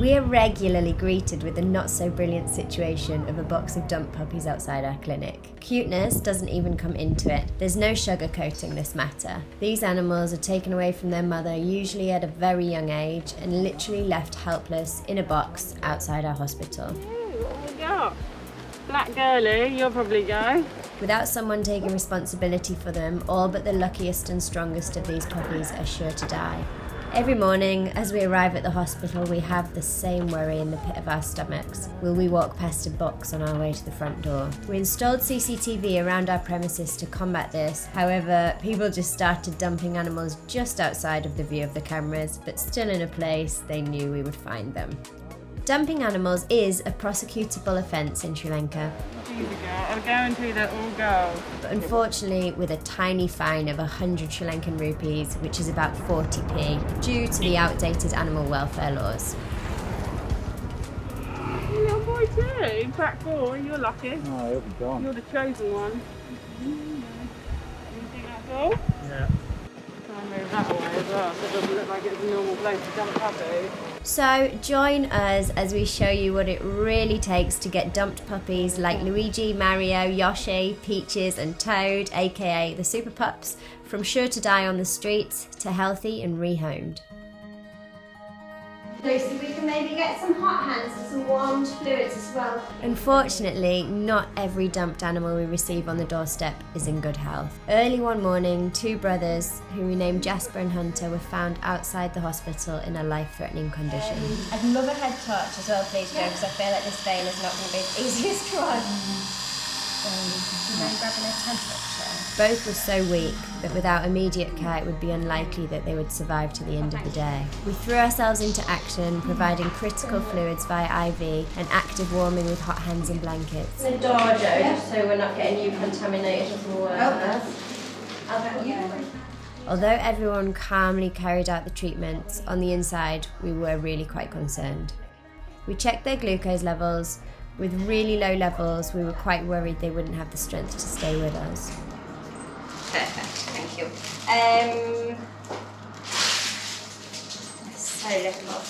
We are regularly greeted with the not-so-brilliant situation of a box of dump puppies outside our clinic. Cuteness doesn't even come into it. There's no sugarcoating this matter. These animals are taken away from their mother, usually at a very young age, and literally left helpless in a box outside our hospital. Ooh, what have we got? Black girly, you'll probably go. Without someone taking responsibility for them, all but the luckiest and strongest of these puppies are sure to die. Every morning, as we arrive at the hospital, we have the same worry in the pit of our stomachs. Will we walk past a box on our way to the front door? We installed CCTV around our premises to combat this. However, people just started dumping animals just outside of the view of the cameras, but still in a place they knew we would find them. Dumping animals is a prosecutable offence in Sri Lanka. I guarantee they're all girls. But unfortunately, with a tiny fine of 100 Sri Lankan rupees, which is about 40p, due to the outdated animal welfare laws. Little boy too, crack 4, you're lucky. Oh, he'll be gone. You're the chosen one. You think that's all? Yeah. Try and move that away as well, so it doesn't look like it's a normal place to dump puppies. So join us as we show you what it really takes to get dumped puppies like Luigi, Mario, Yoshi, Peaches and Toad, aka the Super Pups, from sure to die on the streets to healthy and rehomed. Lucy, we can maybe get some hot hands and some warmed fluids as well. Unfortunately, not every dumped animal we receive on the doorstep is in good health. Early one morning, two brothers, who we named Jasper and Hunter, were found outside the hospital in a life-threatening condition. I'd love a head touch as well, please, Joe, because I feel like this vein is not going to be the easiest one. Grabbing a temperature. Both were so weak that without immediate care it would be unlikely that they would survive to the end of the day. We threw ourselves into action, providing critical fluids via IV and active warming with hot hands and blankets. The door, Joe, just so we're not getting you contaminated with water. Although everyone calmly carried out the treatments, on the inside we were really quite concerned. We checked their glucose levels. With really low levels, we were quite worried they wouldn't have the strength to stay with us. Perfect, thank you. So little.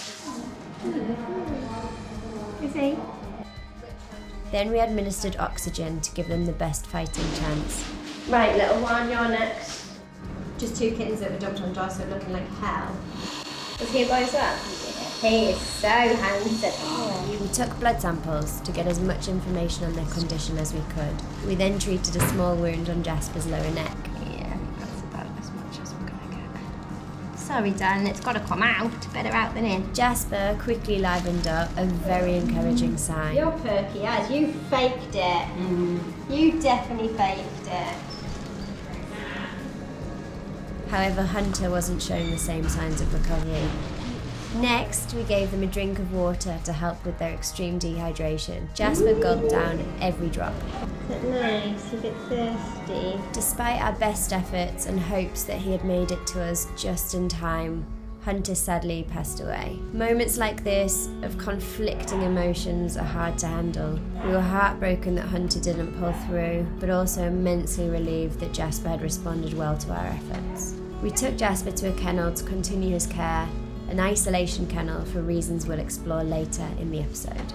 Is he? Then we administered oxygen to give them the best fighting chance. Right, little one, you're next. Just two kittens that were dumped on doorstep looking like hell. Was he a boy as well? He is so handsome. We took blood samples to get as much information on their condition as we could. We then treated a small wound on Jasper's lower neck. Yeah, that's about as much as we're going to get. Sorry, darling, it's got to come out. Better out than in. Jasper quickly livened up, a very encouraging sign. You're perky as you faked it. You definitely faked it. However, Hunter wasn't showing the same signs of recovery. Next, we gave them a drink of water to help with their extreme dehydration. Jasper gulped down every drop. Is it nice? A bit thirsty. Despite our best efforts and hopes that he had made it to us just in time, Hunter sadly passed away. Moments like this of conflicting emotions are hard to handle. We were heartbroken that Hunter didn't pull through, but also immensely relieved that Jasper had responded well to our efforts. We took Jasper to a kennel to continue his care, an isolation kennel for reasons we'll explore later in the episode.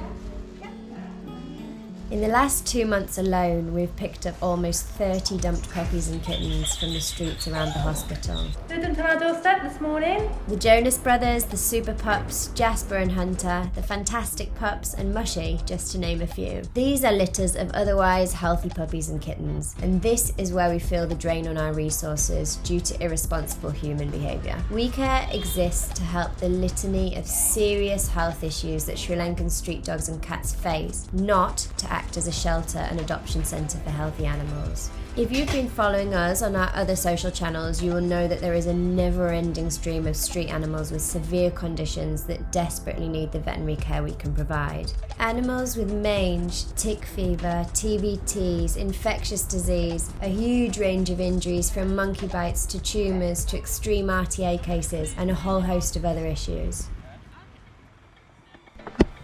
In the last 2 months alone, we've picked up almost 30 dumped puppies and kittens from the streets around the hospital. They dumped on our doorstep this morning. The Jonas Brothers, the Super Pups, Jasper and Hunter, the Fantastic Pups and Mushy, just to name a few. These are litters of otherwise healthy puppies and kittens, and this is where we feel the drain on our resources due to irresponsible human behaviour. WECare exists to help the litany of serious health issues that Sri Lankan street dogs and cats face, not to act as a shelter and adoption centre for healthy animals. If you've been following us on our other social channels, you will know that there is a never-ending stream of street animals with severe conditions that desperately need the veterinary care we can provide. Animals with mange, tick fever, TBTs, infectious disease, a huge range of injuries from monkey bites to tumours to extreme RTA cases, and a whole host of other issues.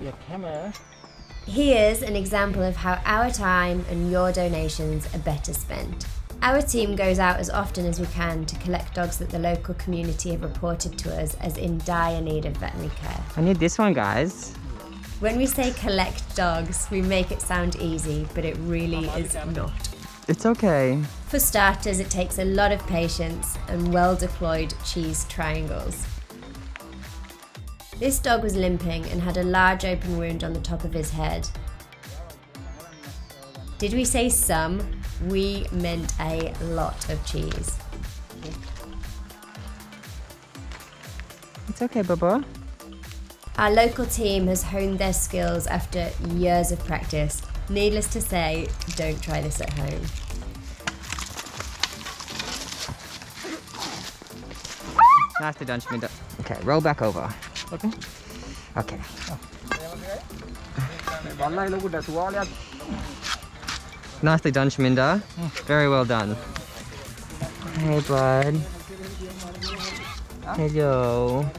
Your camera. Here's an example of how our time and your donations are better spent. Our team goes out as often as we can to collect dogs that the local community have reported to us as in dire need of veterinary care. I need this one, guys. When we say collect dogs, we make it sound easy, but it really is not. It's okay. For starters, it takes a lot of patience and well-deployed cheese triangles. This dog was limping and had a large open wound on the top of his head. Did we say some? We meant a lot of cheese. It's okay, Bubba. Our local team has honed their skills after years of practice. Needless to say, don't try this at home. Nicely done, Shminda. Okay, roll back over. Okay. Okay. Nicely done, Shminda. Very well done. Hey, bud. Hello.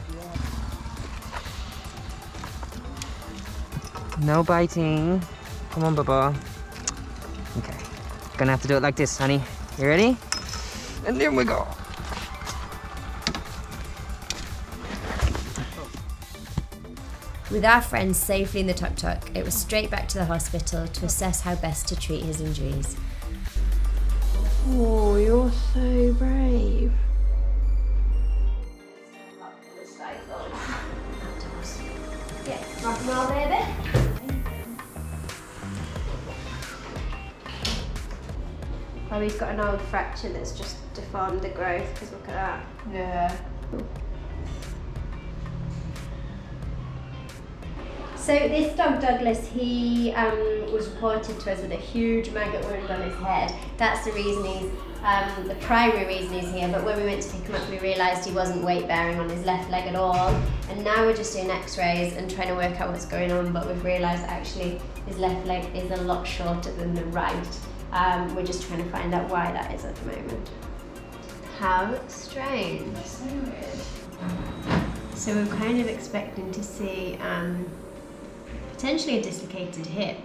No biting. Come on, Bubba. Okay. Gonna have to do it like this, honey. You ready? And there we go. With our friends safely in the tuk-tuk, it was straight back to the hospital to assess how best to treat his injuries. Oh, you're so brave. Yeah, rock and roll, baby. Chloe's got an old fracture that's just deformed the growth, because look at that. Yeah. So this dog Douglas, he was reported to us with a huge maggot wound on his head. That's the reason he's, the primary reason he's here, but when we went to pick him up we realised he wasn't weight bearing on his left leg at all. And now we're just doing x-rays and trying to work out what's going on, but we've realised actually his left leg is a lot shorter than the right. We're just trying to find out why that is at the moment. How strange. So weird. So we're kind of expecting to see potentially a dislocated hip,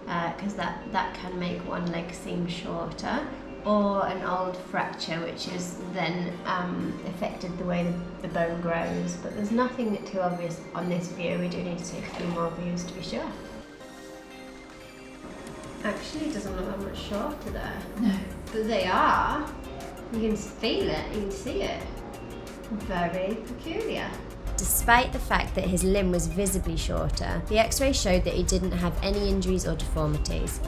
because that can make one leg seem shorter, or an old fracture which has then affected the way the bone grows. But there's nothing too obvious on this view. We do need to take a few more views to be sure. Actually, it doesn't look that much shorter there. No. But they are. You can feel it, you can see it. Very peculiar. Despite the fact that his limb was visibly shorter, the x-ray showed that he didn't have any injuries or deformities.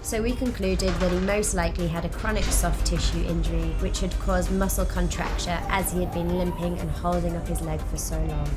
So we concluded that he most likely had a chronic soft tissue injury which had caused muscle contracture as he had been limping and holding up his leg for so long.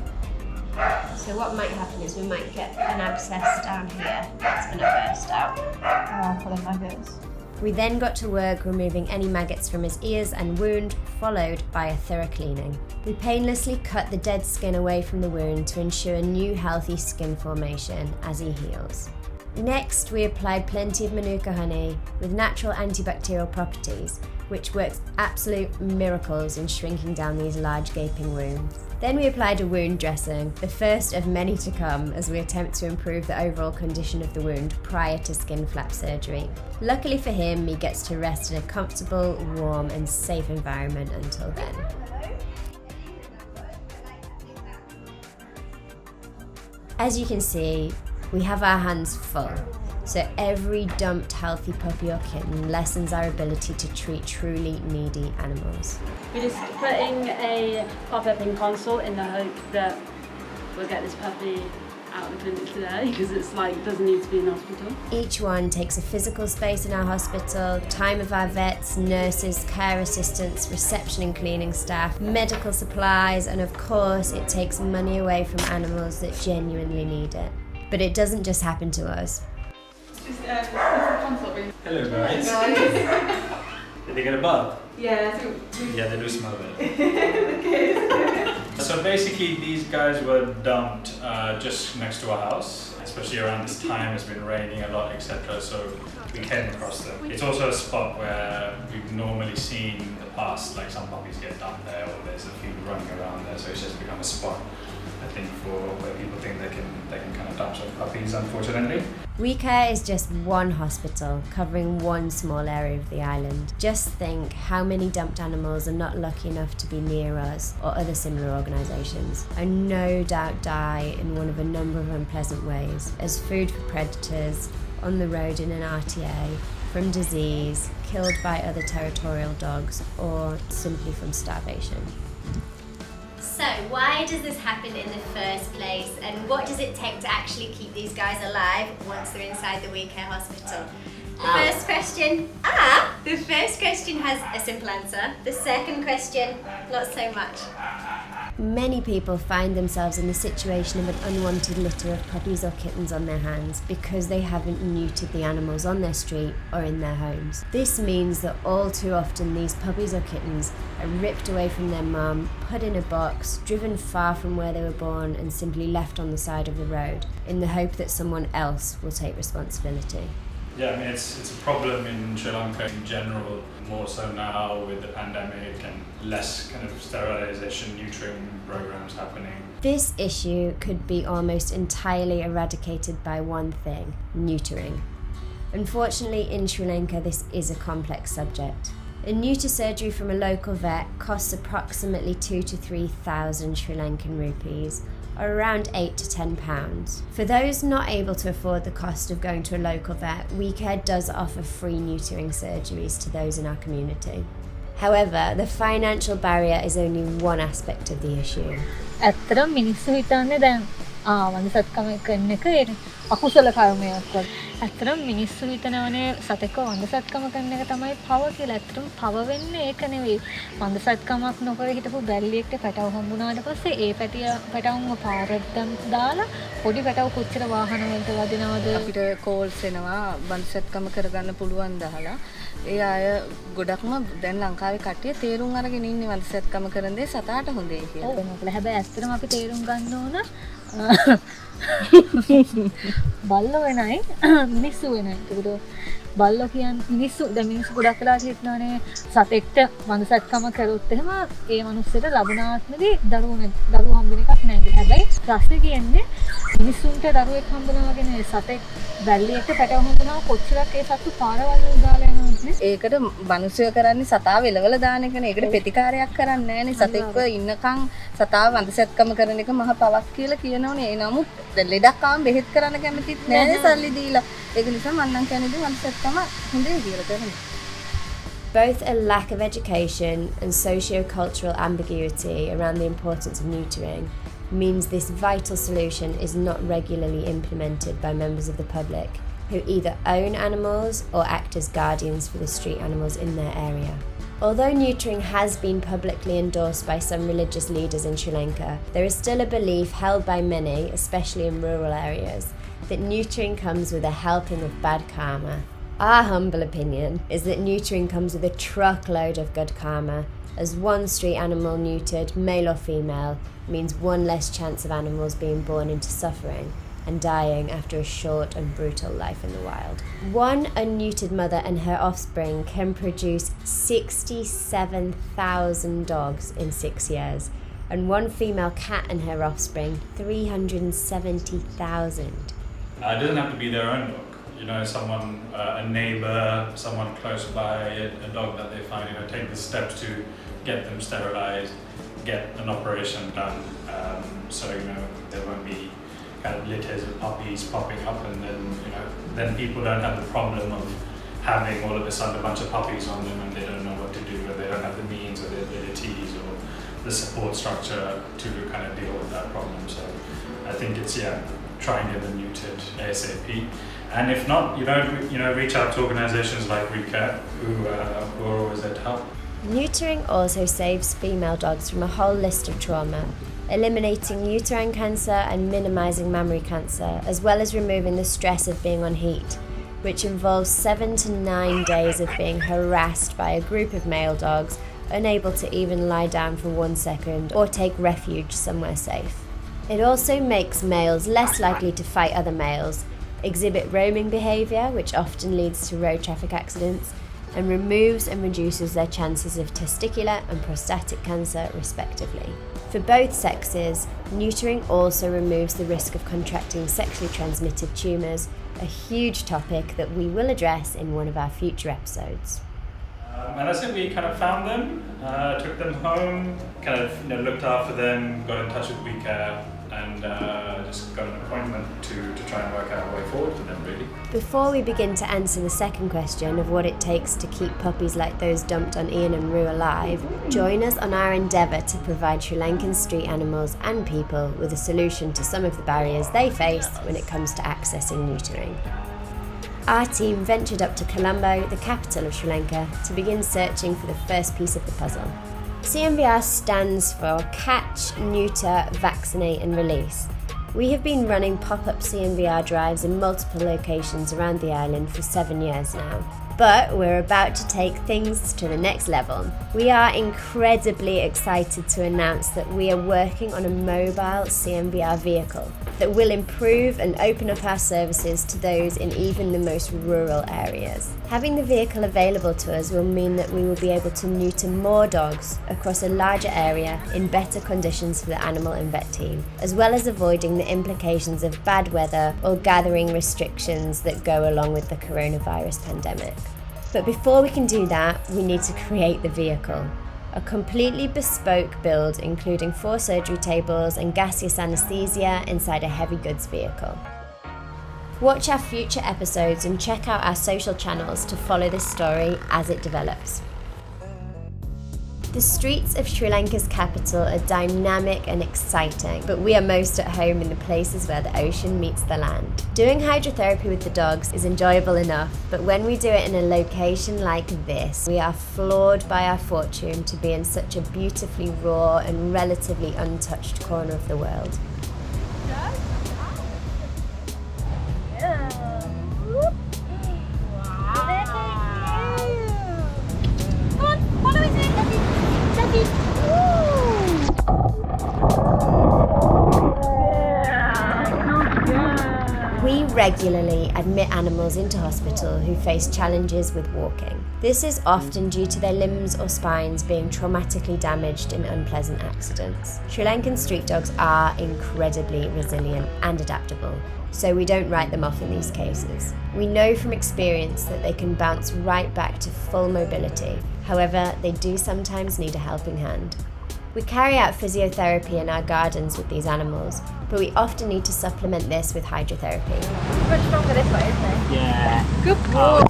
So what might happen is we might get an abscess down here that's going to burst out. Oh, for the maggots. We then got to work removing any maggots from his ears and wound, followed by a thorough cleaning. We painlessly cut the dead skin away from the wound to ensure new healthy skin formation as he heals. Next, we applied plenty of Manuka honey with natural antibacterial properties, which works absolute miracles in shrinking down these large gaping wounds. Then we applied a wound dressing, the first of many to come as we attempt to improve the overall condition of the wound prior to skin flap surgery. Luckily for him, he gets to rest in a comfortable, warm and safe environment until then. As you can see, we have our hands full. So every dumped healthy puppy or kitten lessens our ability to treat truly needy animals. We're just putting a pop-up in consult in the hope that we'll get this puppy out of the clinic today, because it's like doesn't need to be in hospital. Each one takes a physical space in our hospital, time of our vets, nurses, care assistants, reception and cleaning staff, medical supplies, and of course it takes money away from animals that genuinely need it. But it doesn't just happen to us. Hello guys. Did they get a bug? Yeah, Yeah, they do smell it. So basically these guys were dumped just next to our house, especially around this time. It's been raining a lot, etc. So we came across them. It's also a spot where we've normally seen in the past, like some puppies get dumped there or there's a few running around there, so it's just become a spot. I think, for where people think they can kind of dump some puppies, unfortunately. WECare is just one hospital covering one small area of the island. Just think how many dumped animals are not lucky enough to be near us or other similar organisations, and no doubt die in one of a number of unpleasant ways, as food for predators, on the road in an RTA, from disease, killed by other territorial dogs, or simply from starvation. So, why does this happen in the first place, and what does it take to actually keep these guys alive once they're inside the WECare hospital? The first question has a simple answer. The second question, not so much. Many people find themselves in the situation of an unwanted litter of puppies or kittens on their hands because they haven't neutered the animals on their street or in their homes. This means that all too often these puppies or kittens are ripped away from their mum, put in a box, driven far from where they were born, and simply left on the side of the road in the hope that someone else will take responsibility. Yeah, I mean, it's a problem in Sri Lanka in general, more so now with the pandemic and less kind of sterilisation, neutering programs happening. This issue could be almost entirely eradicated by one thing: neutering. Unfortunately, in Sri Lanka, this is a complex subject. A neuter surgery from a local vet costs approximately 2,000 to 3,000 Sri Lankan rupees, or around £8 to £10. For those not able to afford the cost of going to a local vet, WECare does offer free neutering surgeries to those in our community. However, the financial barrier is only one aspect of the issue. ඇත්තටම මිනිස්සු හිතන්නේ දැන් වඳසත්කම කරන එක අකුසල කර්මයක් වගේ. ඇත්තටම මිනිස්සු හිතනවනේ සතෙක්ව වඳසත්කම කරන එක තමයි පව කියලා. ඇත්තටම පව වෙන්නේ ඒක නෙවෙයි. වඳසත්කමක් නොකර හිටපු බැල්ලියෙක්ට පැටව හම්බුනාට පස්සේ ඒ පැටවුන්ව පාරට දාලා පොඩි පැටව කොච්චර වාහන වලට වදිනවද අපිට කෝල්ස් එනවා වංශත්කම කරගන්න පුළුවන් දහලා. ඒ අය ගොඩක්ම දැන් ලංකාවේ කට්ටිය තේරුම් අරගෙන ඉන්නේ වංශත්කම කරන දේ සතාට හොඳයි කියලා. ඔව්. හැබැයි ඇත්තටම අපි තේරුම් ගන්න ඕන බල්ලෝ වෙනයි මිනිස්සු වෙනයි. ඒකට බල්ලෝ කියන්නේ මිනිස්සු ගොඩක් වෙලා හිටනවානේ සතෙක්ට වඳසත්කම කරොත් එහෙම ඒ මිනිස්සුන්ට ලබනාත්මදී දරුවෝ හම්බෙන එකක් නෑ කියලා. හැබැයි ප්‍රශ්නේ කියන්නේ මිනිස්සුන්ට දරුවෙක් හම්බෙනවා කියන්නේ සතෙක් බැල්ලියෙක්ට පැටව හම්බුනවා කොච්චරක් ඒ සතු පාරවල් දාලා යනවද නේ? ඒකට මිනිස්සු කරන්නේ සතාව එලවල දාන එකනේ. ඒකට ප්‍රතිකාරයක් කරන්නේ නෑනේ. සතෙක්ව ඉන්නකම් සතාව වඳසත්කම කරන එක මහ පවක් කියලා කියනවනේ. ඒ නමුත් ලෙඩක් ආවම බෙහෙත් කරන්න කැමතිත් නෑනේ සල්ලි දීලා. ඒක නිසා මම නම් කියන්නේ වඳසත්කම හොඳයි කියලා කරන්නේ. Both a lack of education and socio-cultural ambiguity around the importance of neutering means this vital solution is not regularly implemented by members of the public who either own animals or act as guardians for the street animals in their area. Although neutering has been publicly endorsed by some religious leaders in Sri Lanka, there is still a belief held by many, especially in rural areas, that neutering comes with a helping of bad karma. Our humble opinion is that neutering comes with a truckload of good karma, as one street animal neutered, male or female, means one less chance of animals being born into suffering and dying after a short and brutal life in the wild. One unneutered mother and her offspring can produce 67,000 dogs in 6 years, and one female cat and her offspring 370,000. It doesn't have to be their own dog. You know, someone, a neighbour, someone close by, a dog that they find, take the steps to get them sterilised, get an operation done, so, there won't be kind of litters of puppies popping up, and then people don't have the problem of having all of a sudden a bunch of puppies on them and they don't know what to do, or they don't have the means or the abilities or the support structure to kind of deal with that problem. So I think it's, try and get them neutered ASAP. And if not, reach out to organisations like WECare who are always there to help. Neutering also saves female dogs from a whole list of trauma, eliminating uterine cancer and minimising mammary cancer, as well as removing the stress of being on heat, which involves 7 to 9 days of being harassed by a group of male dogs, unable to even lie down for 1 second or take refuge somewhere safe. It also makes males less likely to fight other males, exhibit roaming behaviour, which often leads to road traffic accidents, and removes and reduces their chances of testicular and prostatic cancer, respectively. For both sexes, neutering also removes the risk of contracting sexually transmitted tumours, a huge topic that we will address in one of our future episodes. And that's it, we kind of found them, took them home, kind of looked after them, got in touch with WECare, and just got an appointment to try and work out a way forward for them, really. Before we begin to answer the second question of what it takes to keep puppies like those dumped on Ian and Rue alive, join us on our endeavour to provide Sri Lankan street animals and people with a solution to some of the barriers they face when it comes to accessing neutering. Our team ventured up to Colombo, the capital of Sri Lanka, to begin searching for the first piece of the puzzle. CNVR stands for Catch, Neuter, Vaccinate and Release. We have been running pop-up CNVR drives in multiple locations around the island for 7 years now. But we're about to take things to the next level. We are incredibly excited to announce that we are working on a mobile CNVR vehicle that will improve and open up our services to those in even the most rural areas. Having the vehicle available to us will mean that we will be able to neuter more dogs across a larger area in better conditions for the animal and vet team, as well as avoiding the implications of bad weather or gathering restrictions that go along with the coronavirus pandemic. But before we can do that, we need to create the vehicle. A completely bespoke build including 4 surgery tables and gaseous anaesthesia inside a heavy goods vehicle. Watch our future episodes and check out our social channels to follow this story as it develops. The streets of Sri Lanka's capital are dynamic and exciting, but we are most at home in the places where the ocean meets the land. Doing hydrotherapy with the dogs is enjoyable enough, but when we do it in a location like this, we are floored by our fortune to be in such a beautifully raw and relatively untouched corner of the world. We regularly admit animals into hospital who face challenges with walking. This is often due to their limbs or spines being traumatically damaged in unpleasant accidents. Sri Lankan street dogs are incredibly resilient and adaptable, so we don't write them off in these cases. We know from experience that they can bounce right back to full mobility. However, they do sometimes need a helping hand. We carry out physiotherapy in our gardens with these animals, but we often need to supplement this with hydrotherapy. Much stronger this way, isn't it? Yeah. Good boy.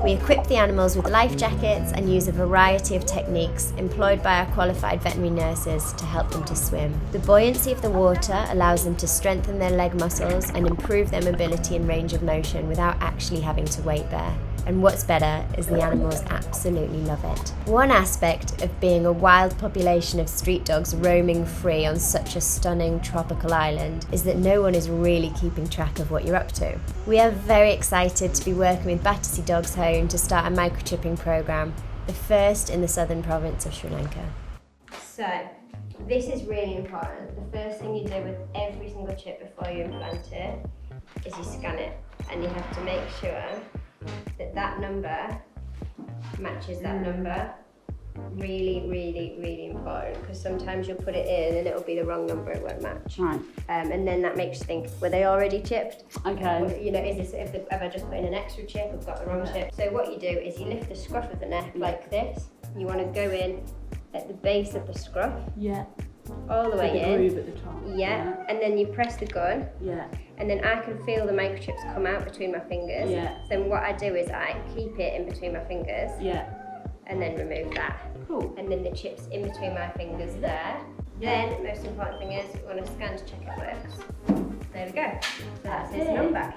We equip the animals with life jackets and use a variety of techniques employed by our qualified veterinary nurses to help them to swim. The buoyancy of the water allows them to strengthen their leg muscles and improve their mobility and range of motion without actually having to wait there. And what's better is the animals absolutely love it. One aspect of being a wild population of street dogs roaming free on such a stunning tropical island is that no one is really keeping track of what you're up to. We are very excited to be working with Battersea Dogs Home to start a microchipping program, the first in the southern province of Sri Lanka. So, this is really important. The first thing you do with every single chip before you implant it is you scan it, and you have to make sure that that number matches that number. Really, really, really important, because sometimes you'll put it in and it'll be the wrong number, it won't match. Right. And then that makes you think, were they already chipped? Okay. Or, you know, have I just put in an extra chip, I've got the wrong chip? So what you do is you lift the scruff of the neck like this. You want to go in at the base of the scruff, Yeah. all the way With the in. groove at the top. Yeah, and then you press the gun, Yeah. and then I can feel the microchips come out between my fingers. Yeah. Then what I do is I keep it in between my fingers Yeah. and then remove that. Cool. And then the chips in between my fingers there. Then, the most important thing is, you want to scan to check it works. There we go. So that's his number.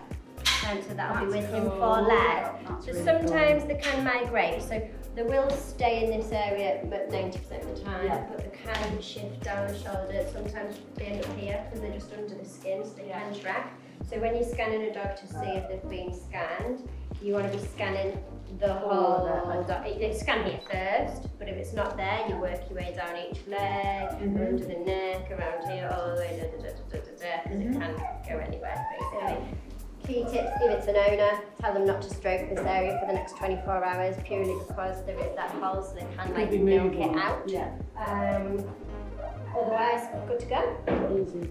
And so that'll be with him for life. So sometimes they can migrate. So they will stay in this area but 90% of the time, but they can shift down the shoulder. Sometimes they end up here because they're just under the skin, so they can track. So when you're scanning a dog to see if they've been scanned, you want to be scanning the whole dog. You scan here first, but if it's not there, you work your way down each leg, under the neck, around here, all the way, because it can go anywhere, basically. few tips if it's an owner. Tell them not to stroke this area for the next 24 hours purely because there is that hole so they can like milk it out. Yeah. Otherwise, good to go. Easy.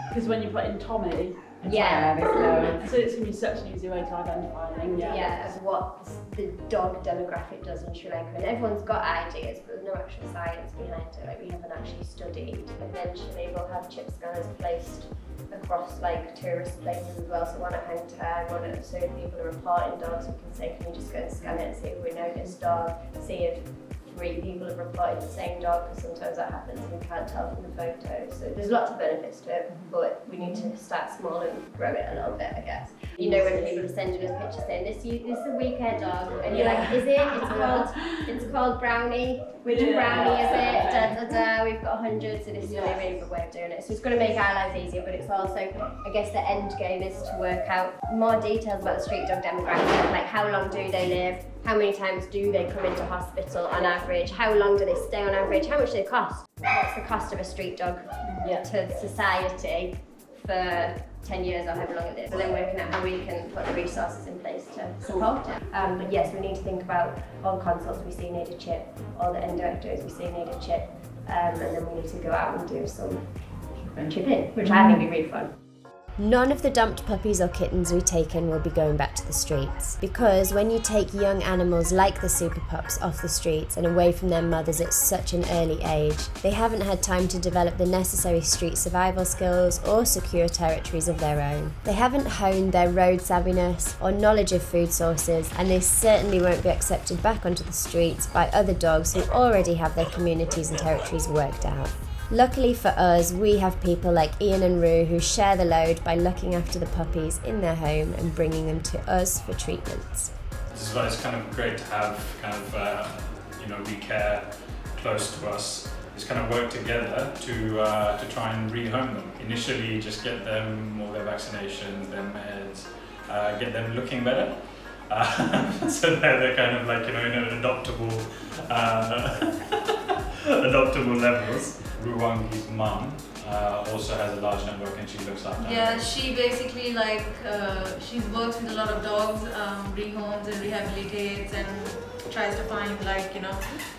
Because when you put in Tommy, Yeah. so it's going to be such an easy way to identify them. Yeah, of what the dog demographic does in Sri Lanka. And everyone's got ideas, but there's no actual science behind it. Like we haven't actually studied. Eventually, we'll have chip scanners placed across like tourist places as well. So one at hang time, one at so if people are reporting dogs, we can say, can you just go and scan it and see if we know this dog, see if 3 people have reported the same dog, because sometimes that happens and we can't tell from the photos. So there's lots of benefits to it, but we need to start small and grow it a little bit, I guess. You know when people are sending us pictures saying, this is a WECare dog, and you're like, is it? It's called Brownie. Which brownie is it? Da da da. We've got 100, so this is a really good way of doing it. So it's going to make our lives easier, but it's also, I guess, the end game is to work out more details about the street dog demographic, like how long do they live, how many times do they come into hospital on average, how long do they stay on average, how much do they cost? What's the cost of a street dog to society for 10 years or however long it is? So then working out how we can put the resources in place to support it. But yes, we need to think about all the consults we see need a chip, all the endoectors we see need a chip, and then we need to go out and do some chipping, which I think would be really fun. None of the dumped puppies or kittens we take in will be going back to the streets, because when you take young animals like the super pups off the streets and away from their mothers at such an early age, they haven't had time to develop the necessary street survival skills or secure territories of their own. They haven't honed their road savviness or knowledge of food sources, and they certainly won't be accepted back onto the streets by other dogs who already have their communities and territories worked out. Luckily for us, we have people like Ian and Rue who share the load by looking after the puppies in their home and bringing them to us for treatments. This is why it's kind of great to have WECare close to us. Just kind of work together to try and rehome them. Initially, just get them all their vaccinations, their meds, get them looking better. So they're kind of like, in an adoptable levels. Ruwangi's mum also has a large network and she looks after Yeah, she basically she works with a lot of dogs, rehomes and rehabilitates and tries to find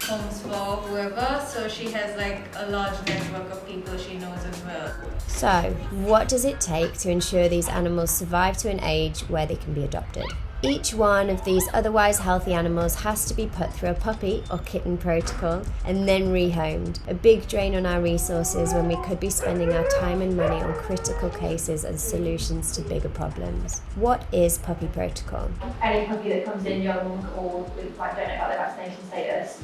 homes for whoever. So she has a large network of people she knows as well. So, what does it take to ensure these animals survive to an age where they can be adopted? Each one of these otherwise healthy animals has to be put through a puppy or kitten protocol and then rehomed, a big drain on our resources when we could be spending our time and money on critical cases and solutions to bigger problems. What is puppy protocol? Any puppy that comes in young or with don't know about their vaccination status,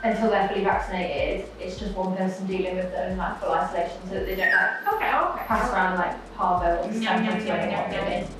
until they're fully vaccinated, it's just one person dealing with them in full isolation so that they don't pass around parvo or stuff.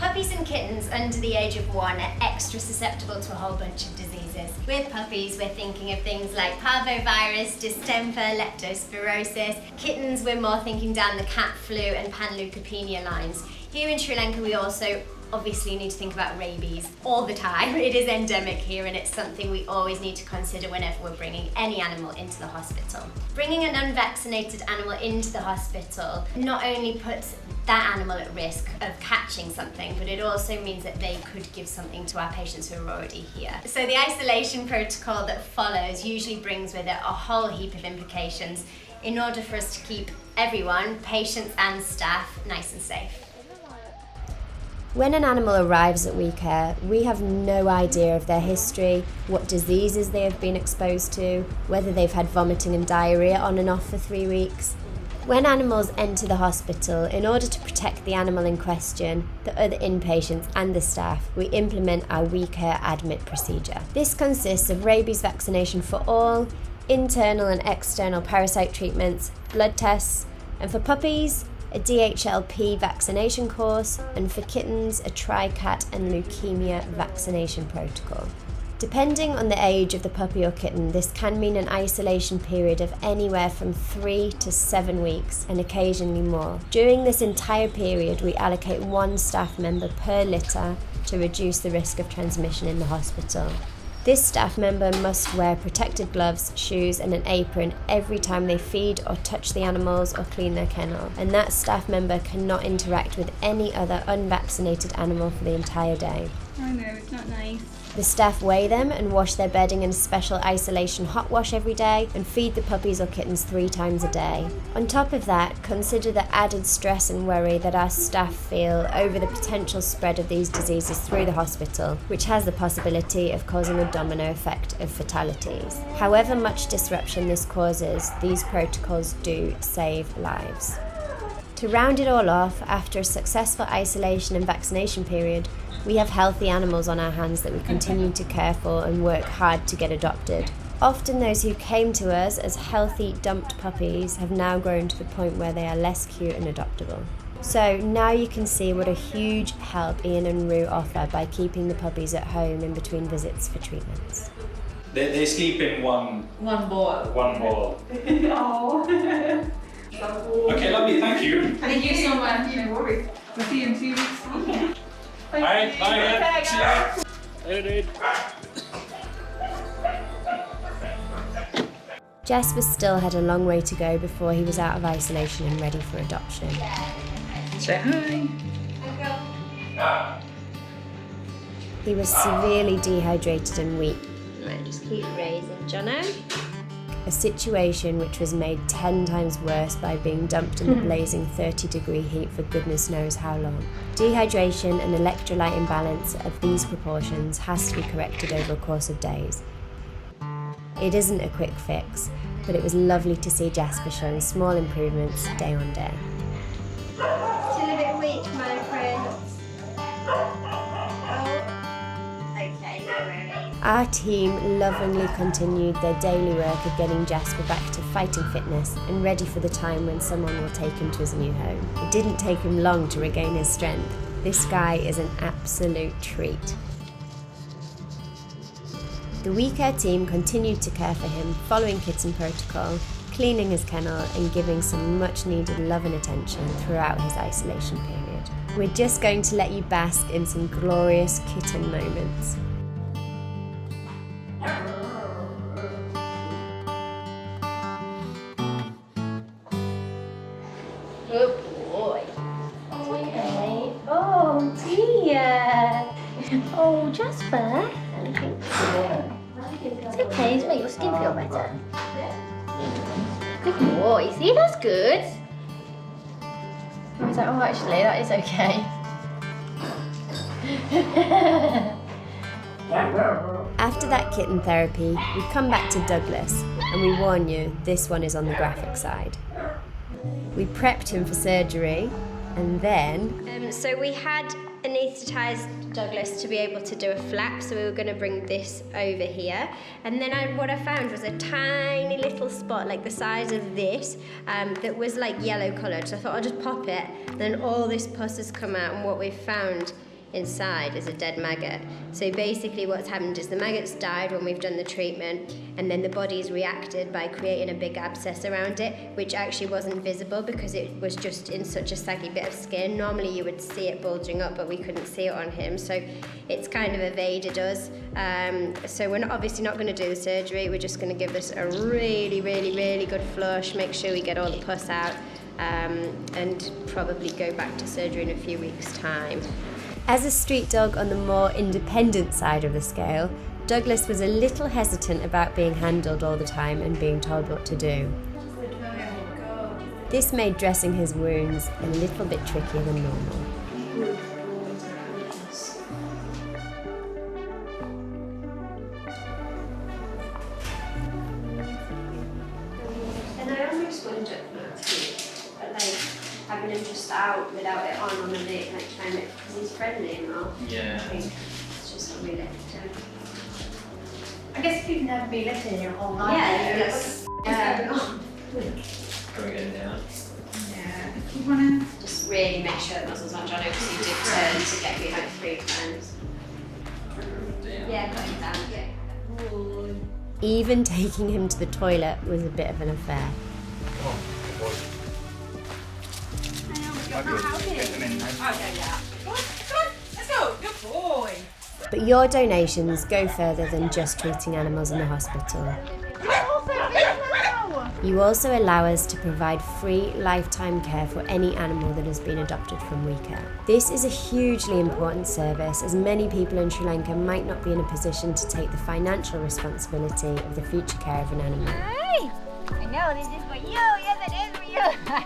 Puppies and kittens under the age of 1 are extra susceptible to a whole bunch of diseases. With puppies, we're thinking of things like parvovirus, distemper, leptospirosis. Kittens, we're more thinking down the cat flu and panleukopenia lines. Here in Sri Lanka, we also obviously need to think about rabies all the time. It is endemic here and it's something we always need to consider whenever we're bringing any animal into the hospital. Bringing an unvaccinated animal into the hospital not only puts that animal at risk of catching something, but it also means that they could give something to our patients who are already here. So the isolation protocol that follows usually brings with it a whole heap of implications in order for us to keep everyone, patients and staff, nice and safe. When an animal arrives at WECare, we have no idea of their history, what diseases they have been exposed to, whether they've had vomiting and diarrhea on and off for 3 weeks. When animals enter the hospital, in order to protect the animal in question, the other inpatients and the staff, we implement our WECare admit procedure. This consists of rabies vaccination for all, internal and external parasite treatments, blood tests, and for puppies, a DHLP vaccination course, and for kittens, a tri-cat and leukemia vaccination protocol. Depending on the age of the puppy or kitten, this can mean an isolation period of anywhere from 3 to 7 weeks, and occasionally more. During this entire period, we allocate 1 staff member per litter to reduce the risk of transmission in the hospital. This staff member must wear protective gloves, shoes and an apron every time they feed or touch the animals or clean their kennel, and that staff member cannot interact with any other unvaccinated animal for the entire day. I know, it's not nice. The staff weigh them and wash their bedding in a special isolation hot wash every day and feed the puppies or kittens 3 times a day. On top of that, consider the added stress and worry that our staff feel over the potential spread of these diseases through the hospital, which has the possibility of causing a domino effect of fatalities. However much disruption this causes, these protocols do save lives. To round it all off, after a successful isolation and vaccination period, we have healthy animals on our hands that we continue to care for and work hard to get adopted. Often those who came to us as healthy, dumped puppies have now grown to the point where they are less cute and adoptable. So now you can see what a huge help Ian and Rue offer by keeping the puppies at home in between visits for treatments. They sleep in one ball. ball. Oh. Okay, lovely, thank you. Thank you so much. No worries. We'll see you in 2 weeks. Alright, bye. See ya. Later, dude. Jasper still had a long way to go before he was out of isolation and ready for adoption. Say hi. He was severely dehydrated and weak. Right, just keep raising, Jono. A situation which was made 10 times worse by being dumped in the blazing 30-degree heat for goodness knows how long. Dehydration and electrolyte imbalance of these proportions has to be corrected over a course of days. It isn't a quick fix, but it was lovely to see Jasper showing small improvements day on day. Still a bit weak, my friends. Okay, no worries. Our team lovingly continued their daily work of getting Jasper back to fighting fitness and ready for the time when someone will take him to his new home. It didn't take him long to regain his strength. This guy is an absolute treat. The WECare team continued to care for him, following kitten protocol, cleaning his kennel and giving some much needed love and attention throughout his isolation period. We're just going to let you bask in some glorious kitten moments. Good boy. Okay. Oh dear. Oh, Jasper. It's okay, it's make your skin feel better. Good boy. See, that's good. I was like, oh, actually, that is okay. After that kitten therapy, we come back to Douglas, and we warn you, this one is on the graphic side. We prepped him for surgery, and then... So we had anaesthetised Douglas to be able to do a flap, so we were going to bring this over here. And then what I found was a tiny little spot, like the size of this, that was like yellow coloured. So I thought I'll just pop it, and then all this pus has come out, and what we've found inside is a dead maggot. So basically what's happened is the maggots died when we've done the treatment, and then the body's reacted by creating a big abscess around it, which actually wasn't visible because it was just in such a saggy bit of skin. Normally you would see it bulging up, but we couldn't see it on him, so it's kind of evaded us. So we're obviously not going to do the surgery. We're just going to give this a really, really, really good flush, make sure we get all the pus out, and probably go back to surgery in a few weeks' time. As a street dog on the more independent side of the scale, Douglas was a little hesitant about being handled all the time and being told what to do. This made dressing his wounds a little bit trickier than normal. And I almost wonder, but like having him just out without it on the leg, like trying to, because he's friendly and all. Yeah. I think it's just what we left him. I guess if you've never been lifted in your whole life. Yeah, yes. Can we get him down? Yeah. If you wanna. Just really make sure the muscles on Jono, because he did turn to get me like 3 times. Down. Yeah, got him down. Yeah. Ooh. Even taking him to the toilet was a bit of an affair. Okay, yeah. Come on, let's go. Good boy. But your donations go further than just treating animals in the hospital. You also allow us to provide free lifetime care for any animal that has been adopted from WECare. This is a hugely important service, as many people in Sri Lanka might not be in a position to take the financial responsibility of the future care of an animal. Hey! I know, this is for you! Yes, it is for you!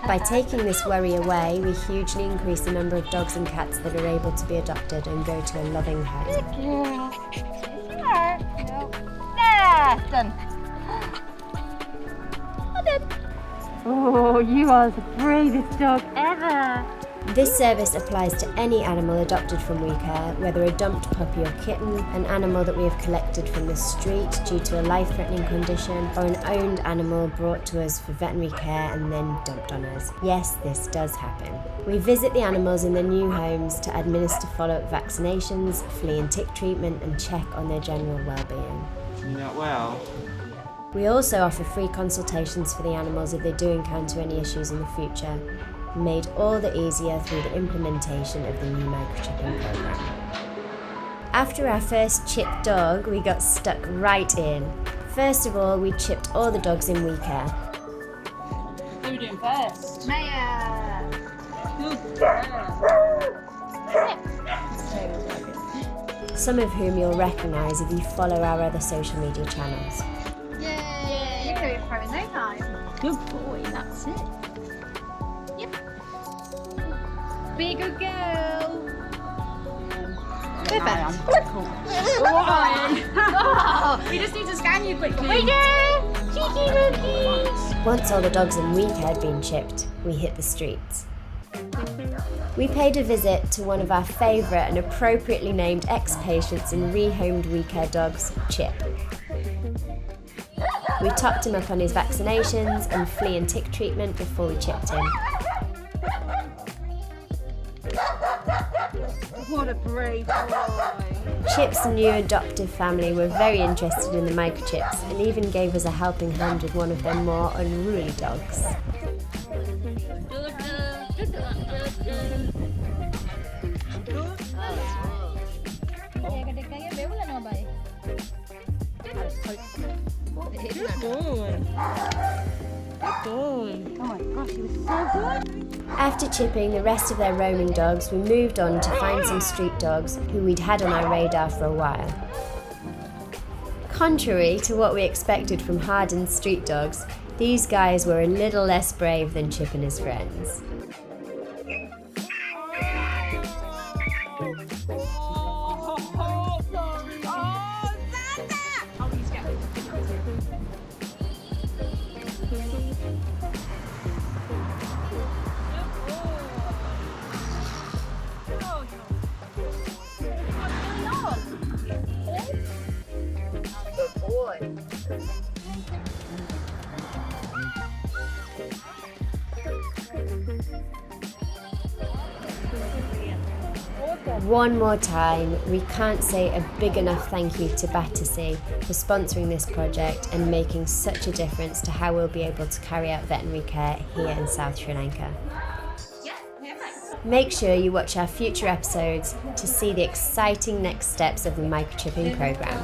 By taking this worry away, we hugely increase the number of dogs and cats that are able to be adopted and go to a loving home. Done. Oh, you are the bravest dog ever! This service applies to any animal adopted from WECare, whether a dumped puppy or kitten, an animal that we have collected from the street due to a life-threatening condition, or an owned animal brought to us for veterinary care and then dumped on us. Yes, this does happen. We visit the animals in their new homes to administer follow-up vaccinations, flea and tick treatment, and check on their general well-being. You're not well. We also offer free consultations for the animals if they do encounter any issues in the future, made all the easier through the implementation of the new microchipping program. After our first chipped dog, we got stuck right in. First of all, we chipped all the dogs in WECare. Who are we doing first? Maya! Some of whom you'll recognise if you follow our other social media channels. Yay! You could have no time. Good boy, that's it. Be a good girl! We just need to scan you quickly. We do! Cheeky rookies! Once all the dogs in WECare had been chipped, we hit the streets. We paid a visit to one of our favourite and appropriately named ex-patients and rehomed WECare dogs, Chip. We topped him up on his vaccinations and flea and tick treatment before we chipped him. What a brave boy! Chip's new adoptive family were very interested in the microchips and even gave us a helping hand with one of their more unruly dogs. After chipping the rest of their roaming dogs, we moved on to find some street dogs who we'd had on our radar for a while. Contrary to what we expected from hardened street dogs, these guys were a little less brave than Chip and his friends. One more time, we can't say a big enough thank you to Battersea for sponsoring this project and making such a difference to how we'll be able to carry out veterinary care here in South Sri Lanka. Make sure you watch our future episodes to see the exciting next steps of the microchipping program.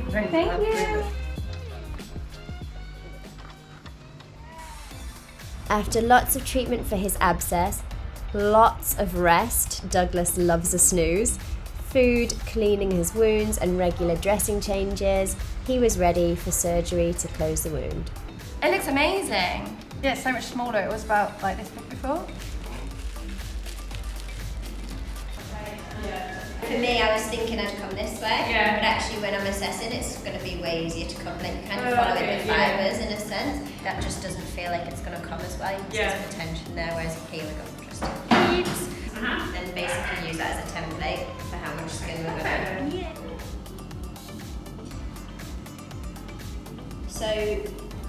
Thank you! After lots of treatment for his abscess, lots of rest, Douglas loves a snooze, food, cleaning his wounds and regular dressing changes, he was ready for surgery to close the wound. It looks amazing. Yeah, it's so much smaller. It was about like this big before. For me, I was thinking I'd come this way, but actually when I'm assessing, it's going to be way easier to come, like kind of follow it with fibres in a sense. That just doesn't feel like it's going to come as well. There's some tension there, whereas here we've got just heaps, and basically use that as a template for how much skin we're going to have. So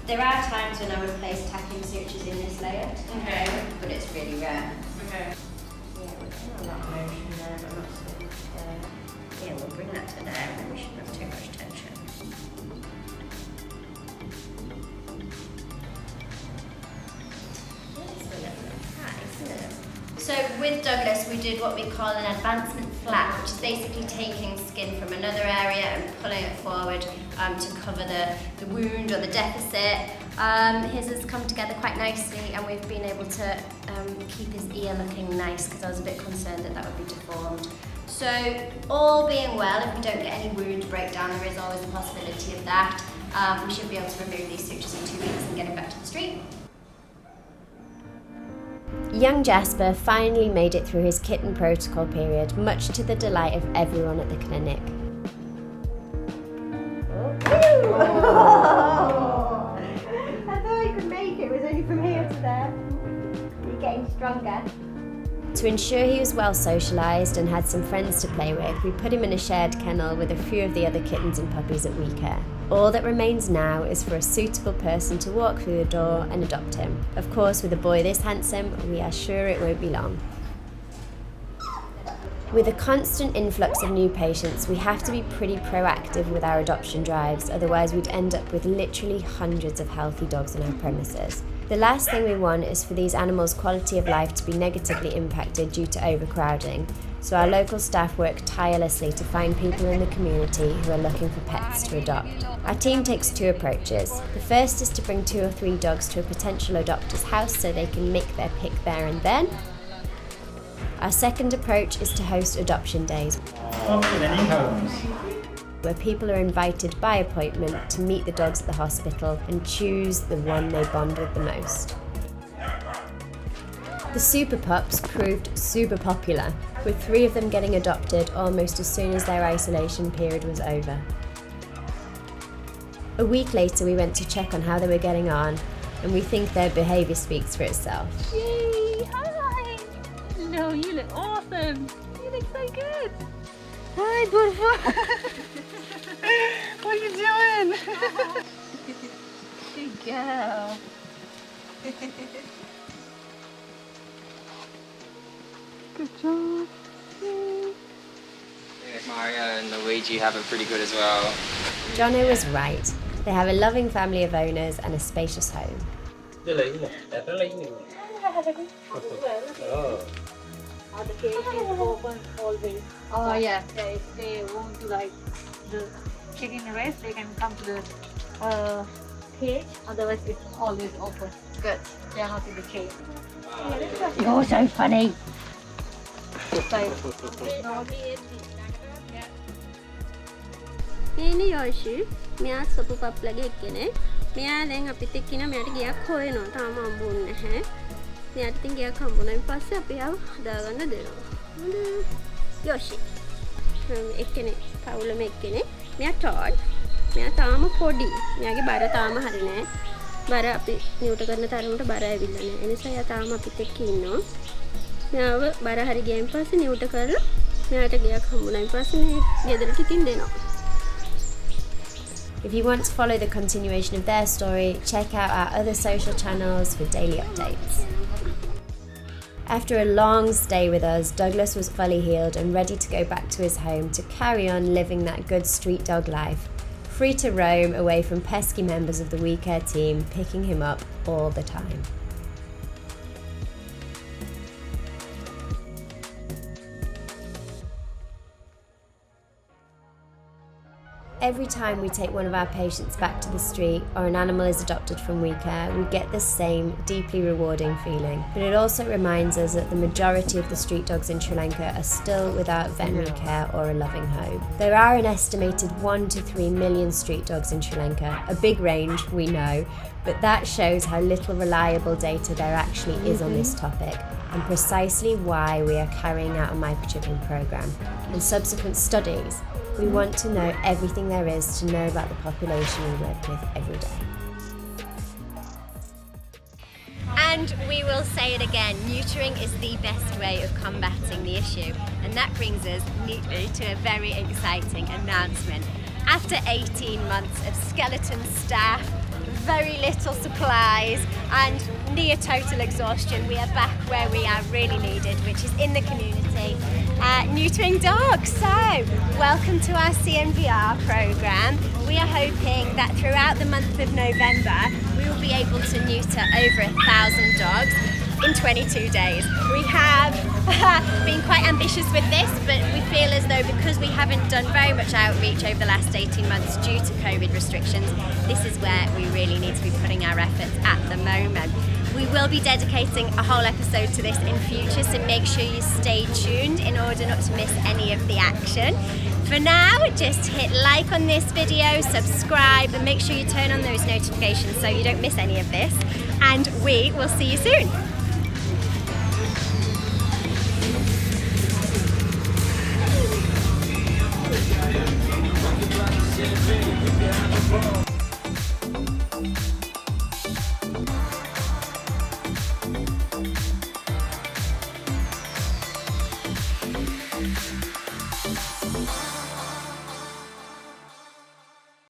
there are times when I would place tacking sutures in this layer, but it's really rare. Yeah, we're getting a lot of motion there, but not so much there. Yeah, we'll bring that to there, and then we shouldn't have too much tension. So with Douglas, we did what we call an advancement flap, which is basically taking skin from another area and pulling it forward to cover the wound or the deficit. His has come together quite nicely, and we've been able to keep his ear looking nice because I was a bit concerned that that would be deformed. So all being well, if we don't get any wound breakdown, there is always the possibility of that. We should be able to remove these sutures in 2 weeks and get him back to the street. Young Jasper finally made it through his kitten protocol period, much to the delight of everyone at the clinic. I thought he could make it. It was only from here to there. You're getting stronger. To ensure he was well socialised and had some friends to play with, we put him in a shared kennel with a few of the other kittens and puppies at WECare. All that remains now is for a suitable person to walk through the door and adopt him. Of course, with a boy this handsome, we are sure it won't be long. With a constant influx of new patients, we have to be pretty proactive with our adoption drives, otherwise we'd end up with literally hundreds of healthy dogs on our premises. The last thing we want is for these animals' quality of life to be negatively impacted due to overcrowding, so our local staff work tirelessly to find people in the community who are looking for pets to adopt. Our team takes two approaches. The first is to bring 2 or 3 dogs to a potential adopter's house so they can make their pick there and then. Our second approach is to host adoption days, where people are invited by appointment to meet the dogs at the hospital and choose the one they bond with the most. The super pups proved super popular, with 3 of them getting adopted almost as soon as their isolation period was over. A week later we went to check on how they were getting on, and we think their behaviour speaks for itself. Yay! Hi! No, you look awesome! You look so good! Hi, Burfa! What are you doing? Good girl. Good job. Mario and Luigi have it pretty good as well. Jono was right. They have a loving family of owners and a spacious home. The cage is open always. Oh yeah. If they want to like the chicken rest, they can come to the cage. Otherwise, it's always open. Good. They are not in the cage. You're so funny. මේනේ යෝෂි මෙයා සොපු පප්ලගේ එක්කනේ මෙයා දැන් අපිත් එක්ක ඉන්න මෙයාට ගියක් හොයනවා තාම හම්බුන්නේ නැහැ මෙයාට ඉතින් ගියක් හම්බුනායින් පස්සේ අපි ආව හදාගන්න දෙනවා යෝෂි එක්කනේ පවුලම එක්කනේ මෙයා ටොඩ් මෙයා තාම පොඩි මෙයාගේ බර තාම හරි නැහැ බර අපි නියුට කරන තරමට බර ඇවිල්ලා නැහැ ඒ නිසා එයා තාම අපිත් එක්ක ඉන්නවා මෙයාව බර හරි ගියන් පස්සේ නියුට කරලා මෙයාට ගියක් හම්බුනායින් පස්සේ මේ ගෙදරට ඉතින් දෙනවා. If you want to follow the continuation of their story, check out our other social channels for daily updates. After a long stay with us, Douglas was fully healed and ready to go back to his home to carry on living that good street dog life, free to roam away from pesky members of the WECare team picking him up all the time. Every time we take one of our patients back to the street or an animal is adopted from WECare, we get the same deeply rewarding feeling. But it also reminds us that the majority of the street dogs in Sri Lanka are still without veterinary care or a loving home. There are an estimated 1 to 3 million street dogs in Sri Lanka, a big range, we know, but that shows how little reliable data there actually is on this topic, and precisely why we are carrying out a microchipping program. In subsequent studies, we want to know everything there is to know about the population we work with every day. And we will say it again, neutering is the best way of combating the issue. And that brings us neatly to a very exciting announcement. After 18 months of skeleton staff, very little supplies and near total exhaustion, we are back where we are really needed, which is in the community, neutering dogs. So, welcome to our CNVR programme. We are hoping that throughout the month of November we will be able to neuter over 1,000 dogs. in 22 days. We have been quite ambitious with this, but we feel as though because we haven't done very much outreach over the last 18 months due to COVID restrictions, this is where we really need to be putting our efforts at the moment. We will be dedicating a whole episode to this in future, so make sure you stay tuned in order not to miss any of the action. For now, just hit like on this video, subscribe, and make sure you turn on those notifications so you don't miss any of this. And we will see you soon.